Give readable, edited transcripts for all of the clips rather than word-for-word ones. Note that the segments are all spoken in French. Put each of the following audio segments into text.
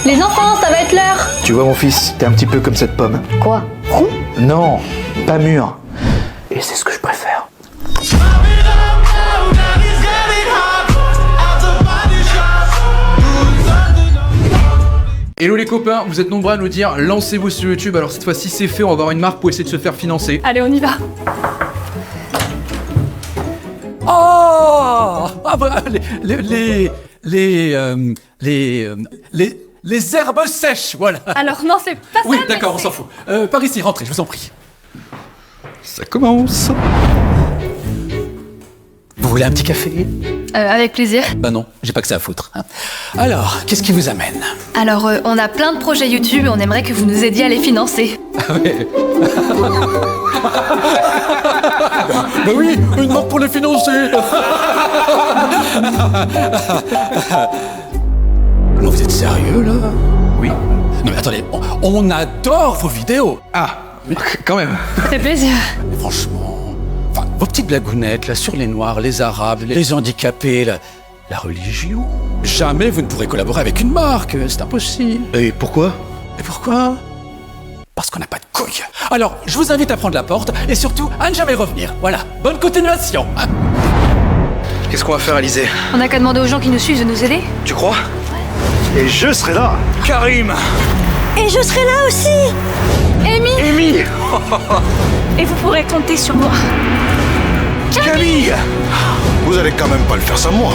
Les enfants, ça va être l'heure. Tu vois mon fils, t'es un petit peu comme cette pomme. Quoi? Rond? Non, pas mûr. Et c'est ce que je préfère. Hello les copains, vous êtes nombreux à nous dire lancez-vous sur YouTube, alors cette fois-ci c'est fait, on va avoir une marque pour essayer de se faire financer. Allez, on y va. Oh ah bah, les herbes sèches, voilà. Alors non, c'est pas Oui, ça. mais d'accord, on c'est- s'en fout. Par ici, rentrez, je vous en prie. Ça commence. Vous voulez un petit café? Avec plaisir. Bah non, j'ai pas que ça à foutre. Hein. Alors, qu'est-ce qui vous amène? Alors, on a plein de projets YouTube et on aimerait que vous nous aidiez à les financer. Ah ouais. Bah oui, une marque pour les financer. Non, vous êtes sérieux là? Oui. Non mais attendez, on adore vos vidéos. Ah, quand même. Ça fait plaisir. Mais franchement, enfin, vos petites blagounettes là sur les Noirs, les Arabes, les handicapés, la religion. Jamais vous ne pourrez collaborer avec une marque, c'est impossible. Et pourquoi? Et pourquoi? Parce qu'on n'a pas de couilles. Alors, je vous invite à prendre la porte et surtout à ne jamais revenir. Voilà, bonne continuation. Hein. Qu'est-ce qu'on va faire, Alizé? On n'a qu'à demander aux gens qui nous suivent de nous aider. Tu crois? Et je serai là. Karim. Et je serai là aussi. Amy. Et vous pourrez compter sur moi. Camille. Vous allez quand même pas le faire sans moi.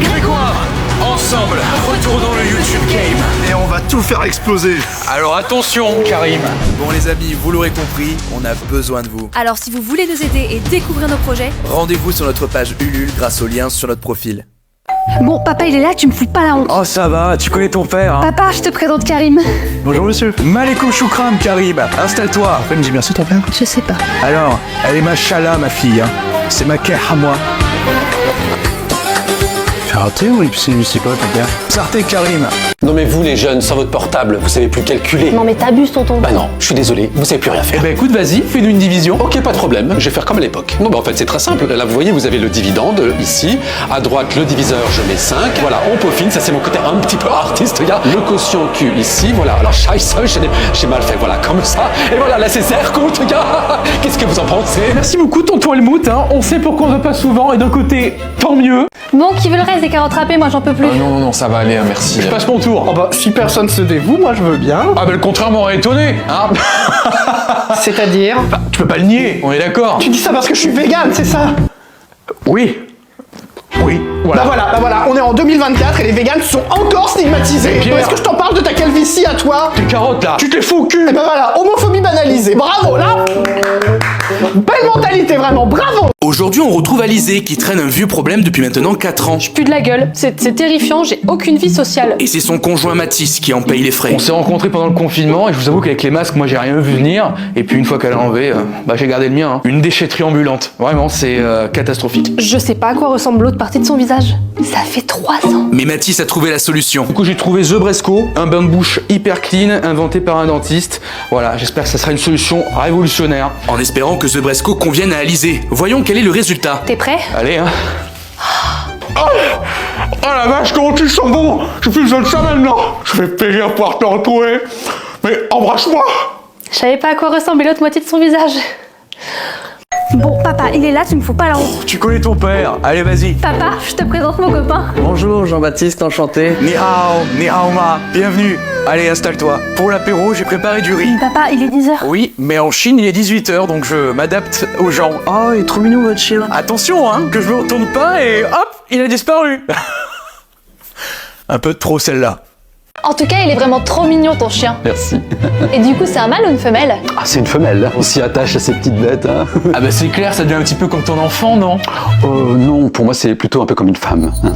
Grégoire. Ensemble, retournons le YouTube Game. Et on va tout faire exploser. Alors attention, Karim. Bon les amis, vous l'aurez compris, on a besoin de vous. Alors, si vous voulez nous aider et découvrir nos projets... Rendez-vous sur notre page Ulule grâce au lien sur notre profil. Bon, papa, il est là, tu me fous pas la honte. Oh ça va, tu connais ton père. Hein. Papa, je te présente Karim. Bonjour monsieur. Malekoum choukram Karim. Installe-toi. Après, j'ai bien reçu ton père. Je sais pas. Alors, elle est ma chala ma fille. Hein. C'est ma keh à moi. Fais rater ou c'est quoi ton père? Sarté Karim. Non mais vous les jeunes, sans votre portable, vous savez plus calculer. Non mais t'abuses, tonton. Bah non, je suis désolé, vous savez plus rien faire. Eh ben écoute, vas-y, fais-nous une division. Ok, pas de problème, je vais faire comme à l'époque. Non, bah en fait c'est très simple. Là vous voyez, vous avez le dividende ici. À droite, le diviseur, je mets 5. Voilà, on peaufine, ça c'est mon côté un petit peu artiste. Regarde, le quotient Q ici, voilà. Alors scheiße, j'ai mal fait, voilà, comme ça. Et voilà, là c'est zère compte, regarde. Qu'est-ce que vous en pensez? Merci beaucoup tonton Helmut, hein. On sait pourquoi on ne pas souvent et d'un côté, tant mieux. Bon, qui veut le reste des carottes râpées? Moi, j'en peux plus. Non, ça va aller, hein, merci. Je passe mon tour. Oh bah si personne se dévoue, moi je veux bien. Ah bah le contraire m'aurait étonné, hein. C'est-à-dire? Bah, tu peux pas le nier, on est d'accord. Tu dis ça parce que je suis vegan, c'est ça? Oui. Oui. Voilà. Bah voilà, on est en 2024 et les véganes sont encore stigmatisés. Pierre. Est-ce que je t'en parle de ta calvitie à toi? Tes carottes là. Tu te les fous au cul. Et bah voilà, homophobie banalisée, bravo, là. Belle mentalité, vraiment, bravo. Aujourd'hui, on retrouve Alizé qui traîne un vieux problème depuis maintenant 4 ans. Je pue de la gueule, c'est terrifiant, j'ai aucune vie sociale. Et c'est son conjoint Mathis qui en paye les frais. On s'est rencontrés pendant le confinement et je vous avoue qu'avec les masques, moi j'ai rien vu venir. Et puis une fois qu'elle a enlevé, bah j'ai gardé le mien. Hein. Une déchetterie ambulante. Vraiment, c'est catastrophique. Je sais pas à quoi ressemble l'autre partie de son visage. Ça fait 3 ans. Mais Mathis a trouvé la solution. Du coup, j'ai trouvé The Bresco, un bain de bouche hyper clean, inventé par un dentiste. Voilà, j'espère que ça sera une solution révolutionnaire. En espérant que The Bresco convienne à Alizé. Voyons quel est le résultat. T'es prêt? Allez, hein. Oh la vache, comment tu sens bon. J'ai plus besoin de ça maintenant. Je fais plaisir de pouvoir te retrouver. Mais embrasse-moi. Je savais pas à quoi ressemblait l'autre moitié de son visage. Bon, papa, il est là, tu me fous pas la honte. Tu connais ton père. Allez, vas-y. Papa, je te présente mon copain. Bonjour Jean-Baptiste, enchanté. Ni hao ma. Bienvenue. Allez, installe-toi. Pour l'apéro, j'ai préparé du riz. Papa, il est 10h. Oui, mais en Chine, il est 18h, donc je m'adapte aux gens. Oh, il est trop mignon votre chien. Attention, hein, que je me retourne pas et hop, il a disparu. Un peu de trop celle-là. En tout cas, il est vraiment trop mignon ton chien. Merci. Et du coup, c'est un mâle ou une femelle? Ah, c'est une femelle, on s'y attache à ces petites bêtes. Hein. Ah bah c'est clair, ça devient un petit peu comme ton enfant, non? Non, pour moi c'est plutôt un peu comme une femme. Hein.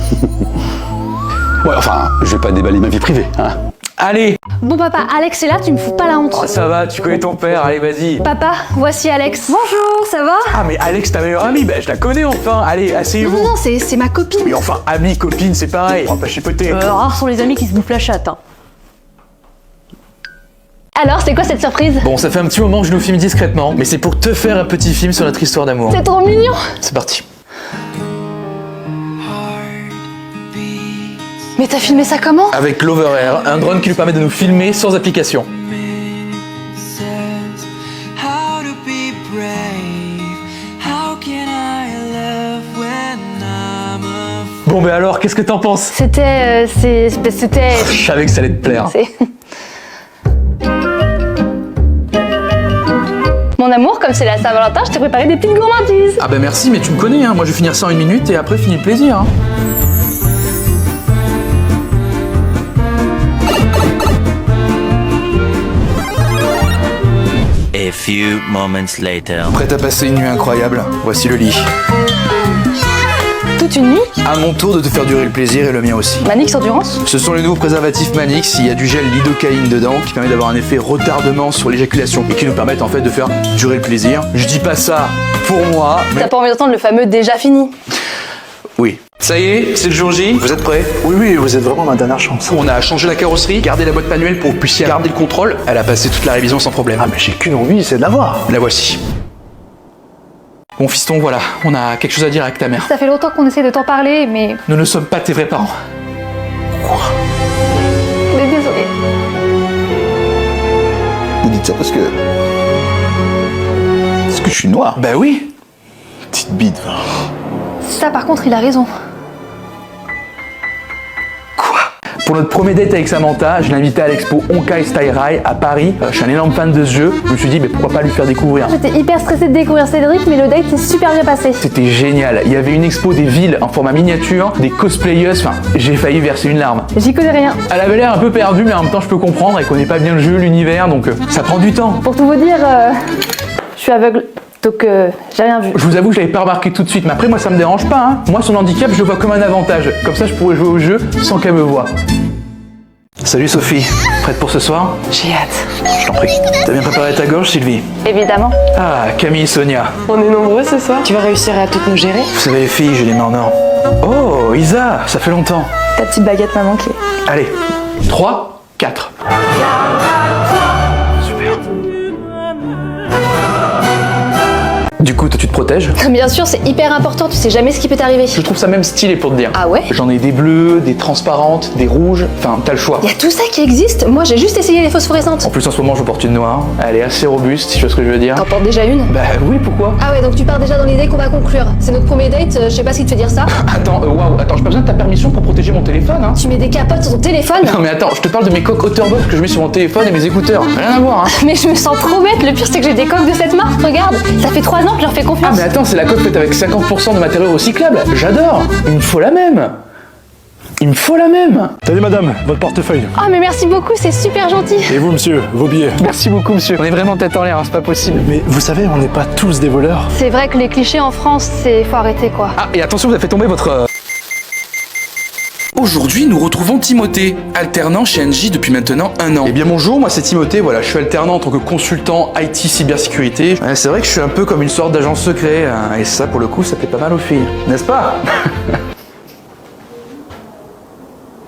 Ouais, enfin, je vais pas déballer ma vie privée. Hein. Allez. Bon papa, Alex est là, tu me fous pas la honte. Oh, ça va, tu connais ton père, allez, vas-y. Papa, voici Alex. Bonjour, ça va? Ah, mais Alex, ta meilleure amie, bah je la connais enfin. Allez, asseyez-vous. Non, c'est ma copine. Mais enfin, amie, copine, c'est pareil. On va pas chipoter. Rares sont les amis qui se bouffent la chatte. Hein. Alors, c'est quoi cette surprise? Bon, ça fait un petit moment que je nous filme discrètement, mais c'est pour te faire un petit film sur notre histoire d'amour. C'est trop mignon. C'est parti. Mais t'as filmé ça comment? Avec l'Over-Air, un drone qui nous permet de nous filmer sans application. Bon, mais alors, qu'est-ce que t'en penses? C'était... Je savais que ça allait te plaire. Mon amour, comme c'est la Saint-Valentin, je t'ai préparé des petites gourmandises. Ah bah merci, mais tu me connais, hein. Moi je vais finir ça en 1 minute et après fini le plaisir. Hein. A few moments later. Prête à passer une nuit incroyable? Voici le lit. Toute une nuit? À mon tour de te faire durer le plaisir et le mien aussi. Manix Endurance? Ce sont les nouveaux préservatifs Manix, il y a du gel lidocaïne dedans qui permet d'avoir un effet retardement sur l'éjaculation et qui nous permettent en fait de faire durer le plaisir. Je dis pas ça pour moi, mais... T'as pas envie d'entendre le fameux déjà fini? Oui. Ça y est, c'est le jour J, vous êtes prêts? Oui, vous êtes vraiment ma dernière chance. On a changé la carrosserie, gardé la boîte manuelle pour que vous puissiez garder le contrôle. Elle a passé toute la révision sans problème. Ah mais j'ai qu'une envie, c'est de la voir. La voici. Bon fiston, voilà, on a quelque chose à dire avec ta mère. Ça fait longtemps qu'on essaie de t'en parler, mais... Nous ne sommes pas tes vrais parents. On est désolé. Vous dites ça parce que je suis noir. Bah oui. Petite bite. Ça par contre, il a raison. Pour notre premier date avec Samantha, je l'ai invitée à l'expo Honkai Style Rail à Paris. Je suis un énorme fan de ce jeu. Je me suis dit, mais pourquoi pas lui faire découvrir? J'étais hyper stressée de découvrir Cédric, mais le date s'est super bien passé. C'était génial. Il y avait une expo des villes en format miniature, des cosplayers. Enfin, j'ai failli verser une larme. J'y connais rien. Elle avait l'air un peu perdue, mais en même temps, je peux comprendre. Elle connaît pas bien le jeu, l'univers, donc ça prend du temps. Pour tout vous dire, je suis aveugle, donc j'ai rien vu. Je vous avoue, je l'avais pas remarqué tout de suite, mais après, moi, ça me dérange pas. Hein. Moi, son handicap, je le vois comme un avantage. Comme ça, je pourrais jouer au jeu sans qu'elle me voie. Salut Sophie, prête pour ce soir? J'ai hâte. Je t'en prie. T'as bien préparé ta gorge, Sylvie? Évidemment. Ah, Camille et Sonia. On est nombreux ce soir. Tu vas réussir à toutes nous gérer? Vous savez les filles, j'ai les mains en or. Oh, Isa, ça fait longtemps. Ta petite baguette m'a manqué. Allez, 3, 4. Super. Du coup, toi tu te protèges? Bien sûr, c'est hyper important, tu sais jamais ce qui peut t'arriver. Je trouve ça même stylé pour te dire. Ah ouais? J'en ai des bleus, des transparentes, des rouges, enfin t'as le choix. Y a tout ça qui existe? Moi j'ai juste essayé les phosphorescentes. En plus en ce moment je porte une noire, elle est assez robuste si tu vois ce que je veux dire. T'en portes déjà une? Bah oui, pourquoi? Ah ouais, donc tu pars déjà dans l'idée qu'on va conclure. C'est notre premier date, je sais pas ce qui te fait dire ça. Attends, waouh, attends, j'ai pas besoin de ta permission pour protéger mon téléphone, hein. Tu mets des capotes sur ton téléphone? Non mais attends, je te parle de mes coques Otterbox que je mets sur mon téléphone et mes écouteurs. Rien à voir, hein. Mais je me sens trop bête, le pire c'est que j'ai des coques de cette marque, regarde. Ça fait 3 ans que je leur fais Ah confiance. mais attends, c'est la coque faite avec 50% de matériaux recyclables. J'adore. Il me faut la même. Il me faut la même. Tenez madame, votre portefeuille. Oh mais merci beaucoup, c'est super gentil. Et vous monsieur, vos billets. Merci beaucoup monsieur. On est vraiment tête en l'air, hein, c'est pas possible. Mais vous savez, on n'est pas tous des voleurs. C'est vrai que les clichés en France, c'est faut arrêter quoi. Ah et attention, vous avez fait tomber votre... Aujourd'hui, nous retrouvons Timothée, alternant chez Engie depuis maintenant 1 an. Eh bien bonjour, moi c'est Timothée, voilà, je suis alternant en tant que consultant IT cybersécurité. Ouais, c'est vrai que je suis un peu comme une sorte d'agent secret, hein, et ça pour le coup ça fait pas mal aux filles, n'est-ce pas?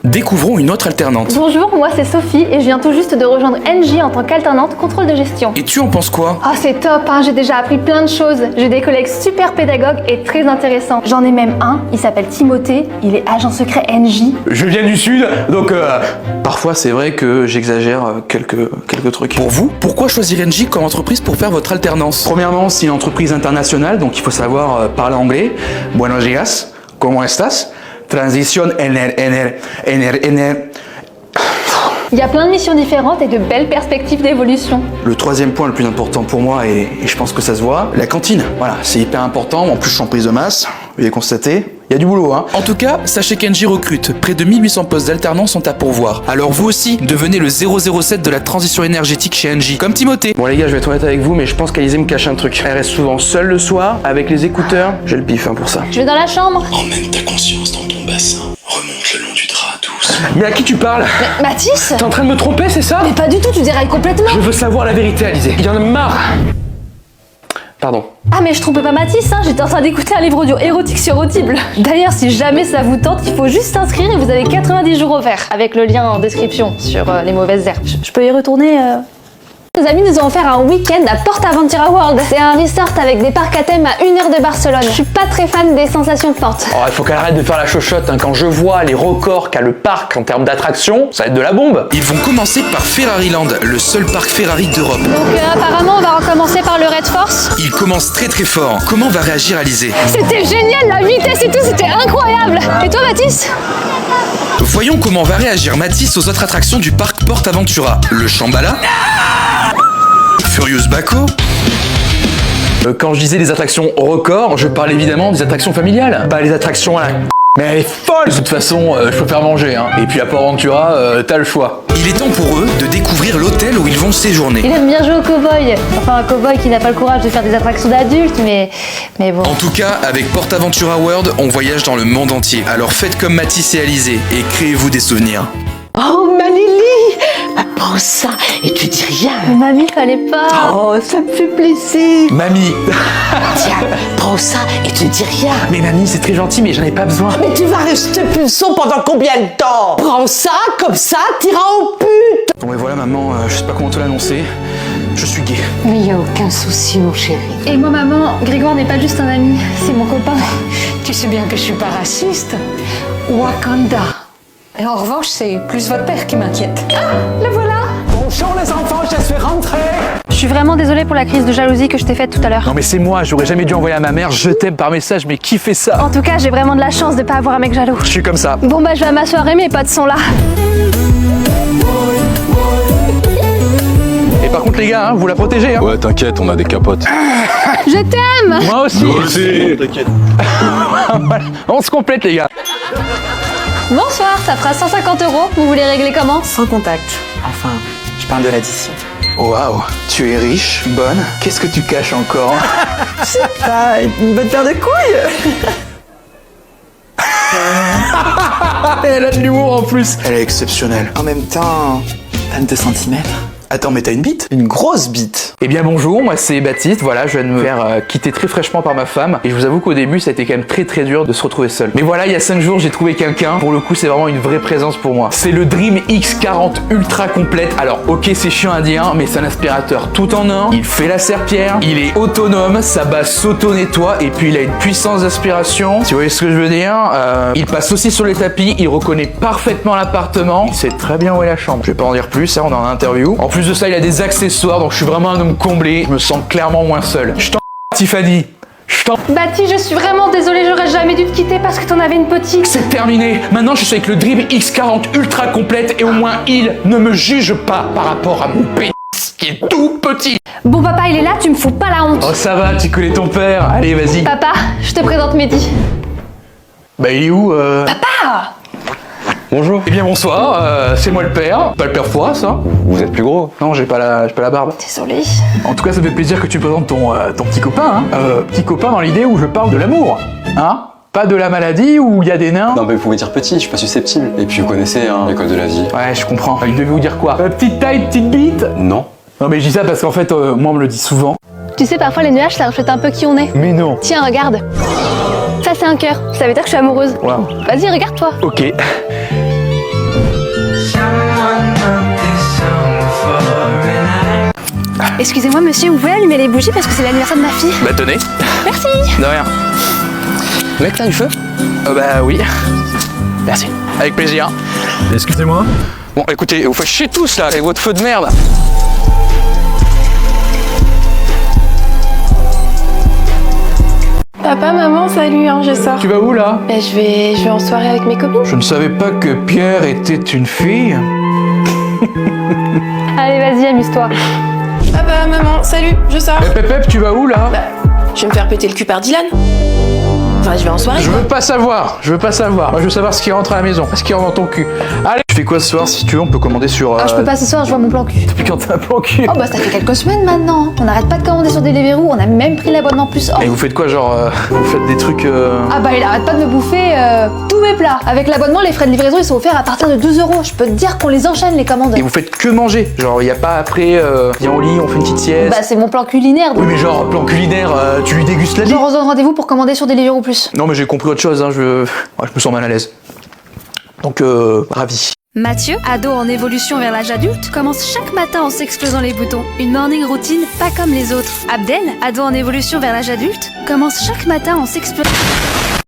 Découvrons une autre alternante. Bonjour, moi c'est Sophie et je viens tout juste de rejoindre Engie en tant qu'alternante contrôle de gestion. Et tu en penses quoi? Ah c'est top, hein, j'ai déjà appris plein de choses. J'ai des collègues super pédagogues et très intéressants. J'en ai même un, il s'appelle Timothée, il est agent secret Engie. Je viens du sud, donc parfois c'est vrai que j'exagère quelques trucs. Pour vous, pourquoi choisir Engie comme entreprise pour faire votre alternance? Premièrement, c'est une entreprise internationale, donc il faut savoir parler anglais. Buenos días, ¿cómo estás? Transition NR. Il y a plein de missions différentes et de belles perspectives d'évolution. Le troisième point le plus important pour moi, et je pense que ça se voit, la cantine. Voilà, c'est hyper important. En plus, je suis en prise de masse. Vous avez constaté, il y a du boulot, hein. En tout cas, sachez qu'Engie recrute. Près de 1800 postes d'alternants sont à pourvoir. Alors vous aussi, devenez le 007 de la transition énergétique chez Engie, comme Timothée. Bon les gars, je vais être honnête avec vous, mais je pense qu'Alizé me cache un truc. Elle reste souvent seule le soir, avec les écouteurs. J'ai le pif, hein, pour ça. Je vais dans la chambre. Emmène ta conscience dans ton bassin. Remonte le long du drap doucement. Mais à qui tu parles? Mais Mathis? T'es en train de me tromper, c'est ça? Mais pas du tout, tu dérailles complètement. Je veux savoir la vérité, Alizé. Il y en a marre. Pardon. Ah mais je trompais pas Mathis, hein, j'étais en train d'écouter un livre audio érotique sur Audible. D'ailleurs, si jamais ça vous tente, il faut juste s'inscrire et vous avez 90 jours offerts. Avec le lien en description sur les mauvaises herbes. Je peux y retourner Nos amis nous ont offert un week-end à PortAventura World. C'est un resort avec des parcs à thème à 1 heure de Barcelone. Je suis pas très fan des sensations fortes. Oh, il faut qu'elle arrête de faire la chochotte, hein. Quand je vois les records qu'a le parc en termes d'attractions, ça va être de la bombe. Ils vont commencer par Ferrari Land, le seul parc Ferrari d'Europe. Donc apparemment on va recommencer par le Red Force. Il commence très très fort. Comment va réagir Alizé? C'était génial, la vitesse et tout, c'était incroyable. Et toi Mathis? Voyons comment va réagir Mathis aux autres attractions du parc PortAventura. Le Shambhala, Furious Baco. Quand je disais les attractions records, je parle évidemment des attractions familiales. Pas les attractions à la... Mais elle est folle. De toute façon, je peux faire manger, hein. Et puis à PortAventura, t'as le choix. Il est temps pour eux de découvrir l'hôtel où ils vont séjourner. Il aime bien jouer au cow-boy. Enfin un cow-boy qui n'a pas le courage de faire des attractions d'adultes, mais bon. En tout cas, avec PortAventura World, on voyage dans le monde entier. Alors faites comme Mathis et Alizé et créez-vous des souvenirs. Oh Malélie, prends ça et tu dis rien. Mais mamie, fallait pas. Oh, ça me fait plaisir. Mamie. Tiens, prends ça et tu dis rien. Mais mamie, c'est très gentil, mais j'en ai pas besoin. Mais tu vas rester puceau pendant combien de temps? Prends ça, comme ça, t'iras au pute. Bon et voilà maman, je sais pas comment te l'annoncer, je suis gay. Mais y a aucun souci mon chéri. Et moi maman, Grégoire n'est pas juste un ami, c'est mon copain. Tu sais bien que je suis pas raciste. Wakanda. Et en revanche, c'est plus votre père qui m'inquiète. Ah, le voilà. Bonjour les enfants, je laisse rentrer. Je suis vraiment désolée pour la crise de jalousie que je t'ai faite tout à l'heure. Non mais c'est moi, j'aurais jamais dû envoyer à ma mère je t'aime par message, mais qui fait ça? En tout cas, j'ai vraiment de la chance de pas avoir un mec jaloux. Je suis comme ça. Bon bah je vais à ma soirée, mes potes sont là. Et par contre les gars, hein, vous la protégez hein. Ouais, t'inquiète, on a des capotes. Je t'aime. Moi aussi. Moi aussi. T'inquiète. Voilà. On se complète les gars. Bonsoir, ça fera 150 €. Vous voulez régler comment? Sans contact. Enfin, je parle de l'addition. Waouh, tu es riche, bonne. Qu'est-ce que tu caches encore? C'est pas une bonne paire de couilles. Elle a de l'humour en plus. Elle est exceptionnelle. En même temps, 22 cm. Attends, mais t'as une bite? Une grosse bite. Eh bien bonjour, moi c'est Baptiste, voilà, je viens de me faire quitter très fraîchement par ma femme et je vous avoue qu'au début ça a été quand même très dur de se retrouver seul. Mais voilà, il y a 5 jours j'ai trouvé quelqu'un, pour le coup c'est vraiment une vraie présence pour moi. C'est le Dream X40 ultra complète. Alors ok c'est chiant à dire, mais c'est un aspirateur tout en un, il fait la serpillière, il est autonome, sa base s'auto-nettoie et puis il a une puissance d'aspiration. Si vous voyez ce que je veux dire, il passe aussi sur les tapis, il reconnaît parfaitement l'appartement, il sait très bien où est la chambre. Je vais pas en dire plus, hein, on est en interview. En plus de ça, il a des accessoires, donc je suis vraiment un homme comblé. Je me sens clairement moins seul. Je t'en Tiffany. Je t'en Baptiste, je suis vraiment désolée, j'aurais jamais dû te quitter parce que t'en avais une petite. C'est terminé. Maintenant, je suis avec le Dream X40 ultra complète et au moins il ne me juge pas par rapport à mon pénis qui est tout petit. Bon papa, il est là, tu me fous pas la honte. Oh ça va, tu connais ton père. Allez, vas-y. Papa, je te présente Mehdi. Bah il est où Papa. Bonjour. Eh bien bonsoir, c'est moi le père. Pas le père Fouras, ça. Vous êtes plus gros. Non, j'ai pas la barbe. Désolée. En tout cas, ça me fait plaisir que tu présentes ton petit copain. Hein. Petit copain dans l'idée où je parle de l'amour. Hein? Pas de la maladie où il y a des nains. Non mais vous pouvez dire petit, je suis pas susceptible. Et puis vous connaissez hein, l'école de la vie. Ouais, je comprends. Il devait vous dire quoi? Petite taille, petite bite? Non. Non mais je dis ça parce qu'en fait, moi on me le dit souvent. Tu sais, parfois les nuages, ça reflète un peu qui on est. Mais non. Tiens, regarde. Ça, c'est un cœur. Ça veut dire que je suis amoureuse. Waouh. Vas-y, regarde-toi. Ok. Excusez-moi, monsieur, vous pouvez allumer les bougies parce que c'est l'anniversaire de ma fille. Bah tenez. Merci. De rien. Mec, t'as du feu? Bah oui. Merci. Avec plaisir. Excusez-moi. Bon, écoutez, vous faites chier tous là avec votre feu de merde. Papa, maman, salut, hein, je sors. Tu vas où là? Ben, je vais en soirée avec mes copines. Je ne savais pas que Pierre était une fille. Allez, vas-y, amuse-toi. Papa, maman, salut, je sors. Pep, tu vas où là? Bah, je vais me faire péter le cul par Dylan. Enfin, je vais en soirée. Je veux pas savoir, Moi, je veux savoir ce qui rentre à la maison, ce qui rentre dans ton cul. Allez, tu fais quoi ce soir? Si tu veux, on peut commander sur. Ah, je peux pas ce soir, je vois mon plan cul. Depuis quand t'as un plan cul? Oh, bah, ça fait quelques semaines maintenant. On n'arrête pas de commander sur Deliveroo, on a même pris l'abonnement plus. Oh. Et vous faites quoi, genre, vous faites des trucs. Ah, bah, il arrête pas de me bouffer tous mes plats. Avec l'abonnement, les frais de livraison, ils sont offerts à partir de 12 €. Je peux te dire qu'on les enchaîne, les commandes. Et vous faites que manger? Genre, y a pas après, viens au lit, on fait une petite sieste. Bah, c'est mon plan culinaire. Oui, mais genre, plan culinaire, tu lui dégustes la vie. Genre, on se donne rendez-vous pour commander sur Deliveroo plus. Non, mais j'ai compris autre chose, hein, je me sens mal à l'aise. Donc, ravi. Mathieu, ado en évolution vers l'âge adulte, commence chaque matin en s'explosant les boutons. Une morning routine pas comme les autres. Abdel, ado en évolution vers l'âge adulte, commence chaque matin en s'explosant...